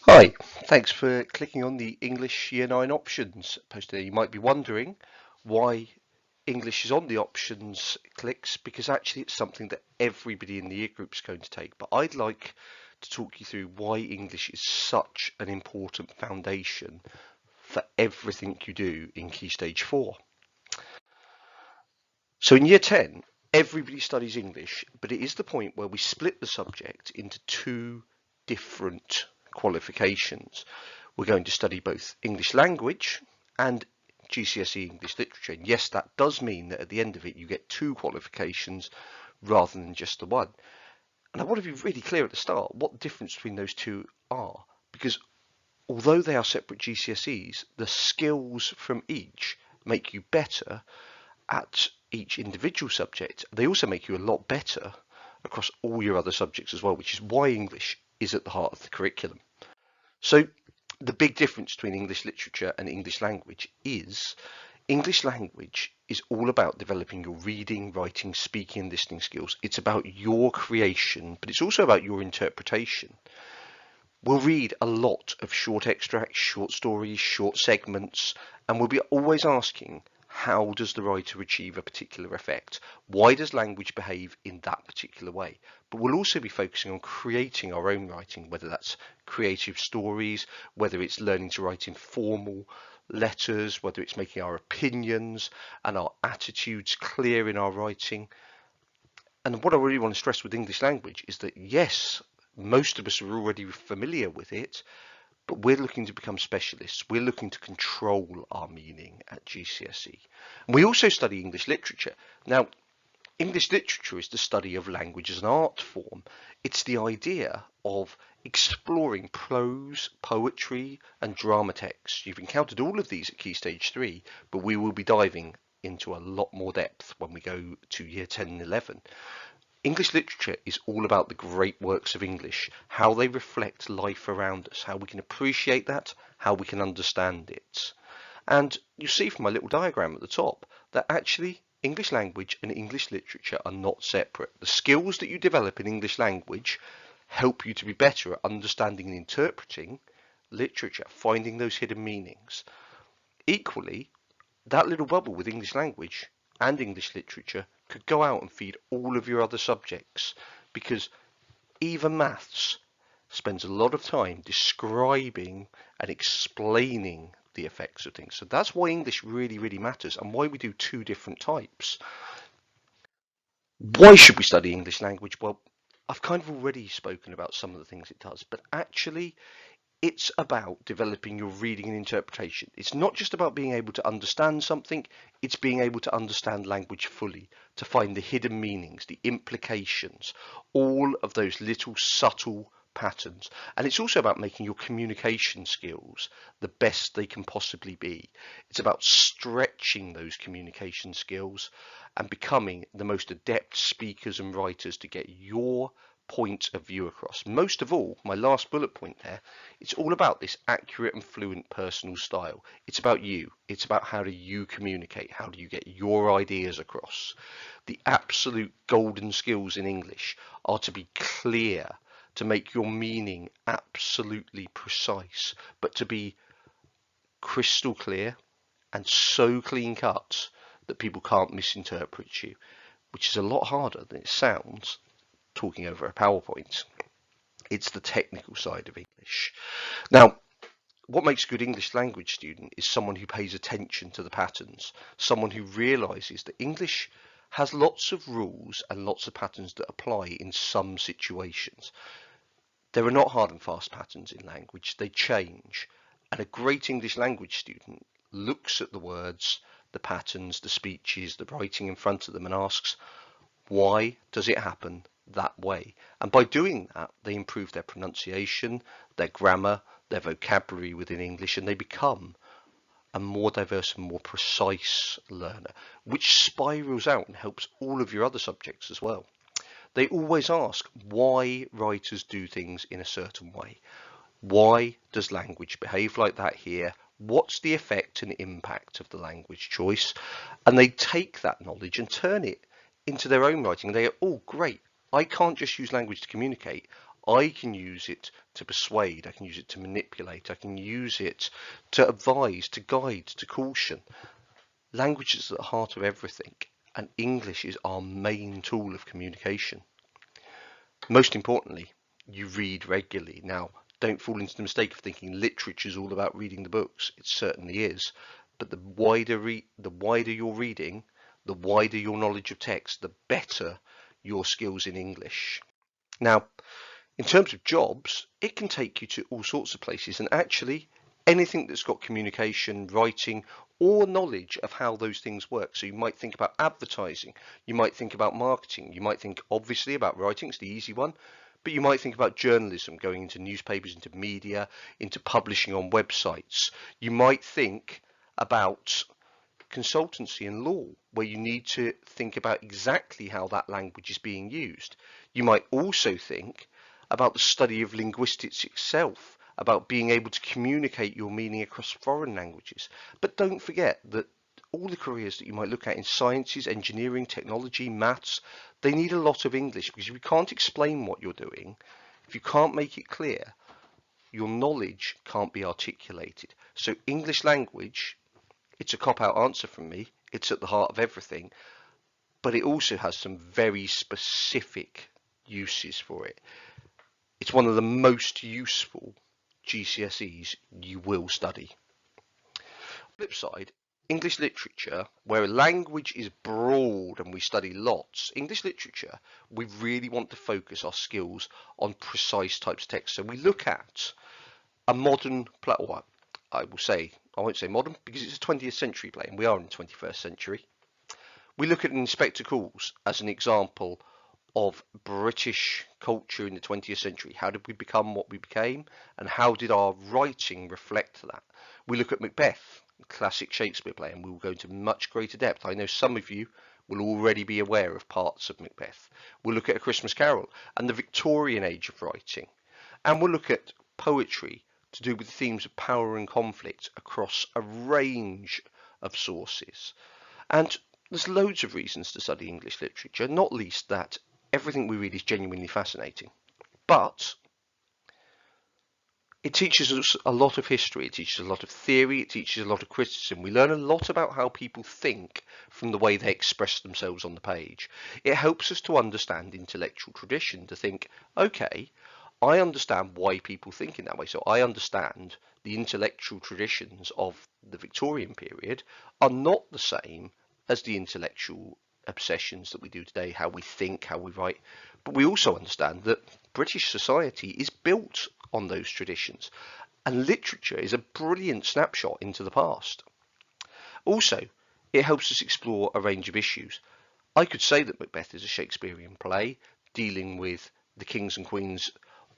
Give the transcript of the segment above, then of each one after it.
Hi, thanks for clicking on the English Year 9 options post there. You might be wondering why English is on the options clicks, because actually it's something that everybody in the year group is going to take. But I'd like to talk you through why English is such an important foundation for everything you do in Key Stage 4. So in Year 10, everybody studies English, but it is the point where we split the subject into two different qualifications. We're going to study both English language and GCSE English literature. And yes, that does mean that at the end of it, you get two qualifications rather than just the one. And I want to be really clear at the start what the difference between those two are, because although they are separate GCSEs, the skills from each make you better at each individual subject. They also make you a lot better across all your other subjects as well, which is why English is at the heart of the curriculum. So the big difference between English literature and English language is English language is all about developing your reading, writing, speaking and listening skills. It's about your creation, but it's also about your interpretation. We'll read a lot of short extracts, short stories, short segments, and we'll be always asking, how does the writer achieve a particular effect? Why does language behave in that particular way? But we'll also be focusing on creating our own writing, whether that's creative stories, whether it's learning to write in formal letters, whether it's making our opinions and our attitudes clear in our writing. And what I really want to stress with English language is that yes, most of us are already familiar with it, but we're looking to become specialists. We're looking to control our meaning at GCSE. And we also study English literature. Now, English literature is the study of language as an art form. It's the idea of exploring prose, poetry, and drama texts. You've encountered all of these at Key Stage 3, but we will be diving into a lot more depth when we go to Year 10 and 11. English literature is all about the great works of English, how they reflect life around us, how we can appreciate that, how we can understand it. And you see from my little diagram at the top that actually English language and English literature are not separate. The skills that you develop in English language help you to be better at understanding and interpreting literature, finding those hidden meanings. Equally, that little bubble with English language and English literature could go out and feed all of your other subjects, because even maths spends a lot of time describing and explaining the effects of things. So that's why English really, really matters and why we do two different types. Why should we study English language? Well, I've kind of already spoken about some of the things it does, but actually it's about developing your reading and interpretation. It's not just about being able to understand something, it's being able to understand language fully, to find the hidden meanings, the implications, all of those little subtle patterns. And it's also about making your communication skills the best they can possibly be. It's about stretching those communication skills and becoming the most adept speakers and writers to get your point of view across. Most of all, my last bullet point there, it's all about this accurate and fluent personal style. It's about you. It's about how do you communicate? How do you get your ideas across? The absolute golden skills in English are to be clear, to make your meaning absolutely precise, but to be crystal clear and so clean cut that people can't misinterpret you, which is a lot harder than it sounds talking over a PowerPoint. It's the technical side of English. Now, what makes a good English language student is someone who pays attention to the patterns, someone who realizes that English has lots of rules and lots of patterns that apply in some situations. There are not hard and fast patterns in language, they change. And a great English language student looks at the words, the patterns, the speeches, the writing in front of them and asks, why does it happen that way? And by doing that, they improve their pronunciation, their grammar, their vocabulary within English, and they become a more diverse and more precise learner, which spirals out and helps all of your other subjects as well. They always ask why writers do things in a certain way. Why does language behave like that here? What's the effect and impact of the language choice? And they take that knowledge and turn it into their own writing. They go, oh, great. I can't just use language to communicate. I can use it to persuade, I can use it to manipulate, I can use it to advise, to guide, to caution. Language is at the heart of everything, and English is our main tool of communication. Most importantly, you read regularly. Now, don't fall into the mistake of thinking literature is all about reading the books. It certainly is. But the wider you're reading, the wider your knowledge of text, the better your skills in English. Now, in terms of jobs, it can take you to all sorts of places, and actually anything that's got communication, writing, or knowledge of how those things work. So you might think about advertising, you might think about marketing, you might think obviously about writing, it's the easy one, but you might think about journalism, going into newspapers, into media, into publishing on websites. You might think about consultancy and law, where you need to think about exactly how that language is being used. You might also think about the study of linguistics itself, about being able to communicate your meaning across foreign languages. But don't forget that all the careers that you might look at in sciences, engineering, technology, maths, they need a lot of English, because if you can't explain what you're doing, if you can't make it clear, your knowledge can't be articulated. So English language, it's a cop-out answer from me, it's at the heart of everything, but it also has some very specific uses for it. It's one of the most useful GCSEs you will study. Flip side, English literature, where language is broad and we study lots, English literature, we really want to focus our skills on precise types of text. So we look at a modern play, or I won't say modern because it's a 20th century play and we are in the 21st century. We look at Inspector Calls as an example of British culture in the 20th century. How did we become what we became, and how did our writing reflect that? We look at Macbeth, a classic Shakespeare play, and we will go into much greater depth. I know some of you will already be aware of parts of Macbeth. We'll look at A Christmas Carol and the Victorian age of writing, and we'll look at poetry to do with the themes of power and conflict across a range of sources. And there's loads of reasons to study English literature, not least that everything we read is genuinely fascinating. But it teaches us a lot of history, it teaches a lot of theory, it teaches a lot of criticism. We learn a lot about how people think from the way they express themselves on the page. It helps us to understand intellectual tradition, to think, okay, I understand why people think in that way. So I understand the intellectual traditions of the Victorian period are not the same as the intellectual obsessions that we do today, how we think, how we write. But we also understand that British society is built on those traditions, and literature is a brilliant snapshot into the past. Also, it helps us explore a range of issues. I could say that Macbeth is a Shakespearean play dealing with the kings and queens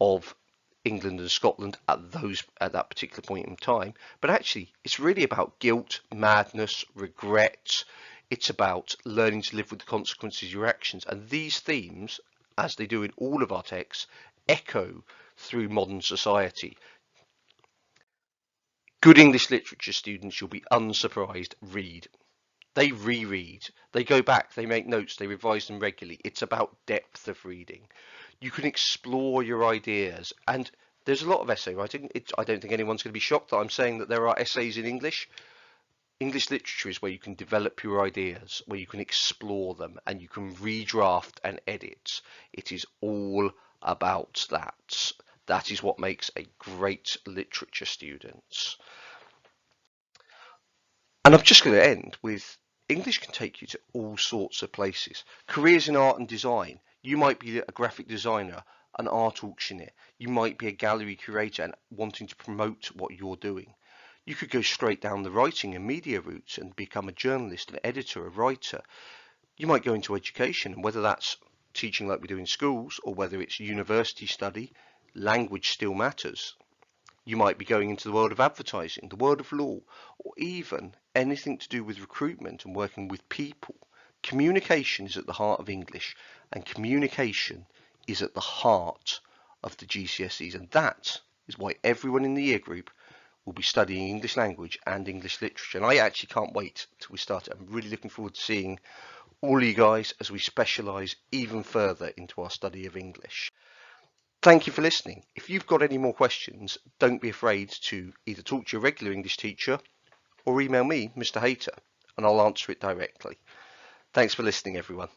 of England and Scotland at that particular point in time, but actually it's really about guilt, madness, regret. It's about learning to live with the consequences of your actions, and these themes, as they do in all of our texts, echo through modern society. Good English literature students, you'll be unsurprised, read. They reread, they go back, they make notes, they revise them regularly. It's about depth of reading. You can explore your ideas, and there's a lot of essay writing. I don't think anyone's going to be shocked that I'm saying that there are essays in English. English literature is where you can develop your ideas, where you can explore them, and you can redraft and edit. It is all about that. That is what makes a great literature student. And I'm just going to end with English can take you to all sorts of places. Careers in art and design. You might be a graphic designer, an art auctioneer. You might be a gallery curator and wanting to promote what you're doing. You could go straight down the writing and media route and become a journalist, an editor, a writer. You might go into education, and whether that's teaching like we do in schools or whether it's university study, language still matters. You might be going into the world of advertising, the world of law, or even anything to do with recruitment and working with people. Communication is at the heart of English, and communication is at the heart of the GCSEs, and that is why everyone in the year group will be studying English language and English literature. And I actually can't wait till we start it. I'm really looking forward to seeing all you guys as we specialise even further into our study of English. Thank you for listening. If you've got any more questions, don't be afraid to either talk to your regular English teacher or email me, Mr. Hayter, and I'll answer it directly. Thanks for listening, everyone.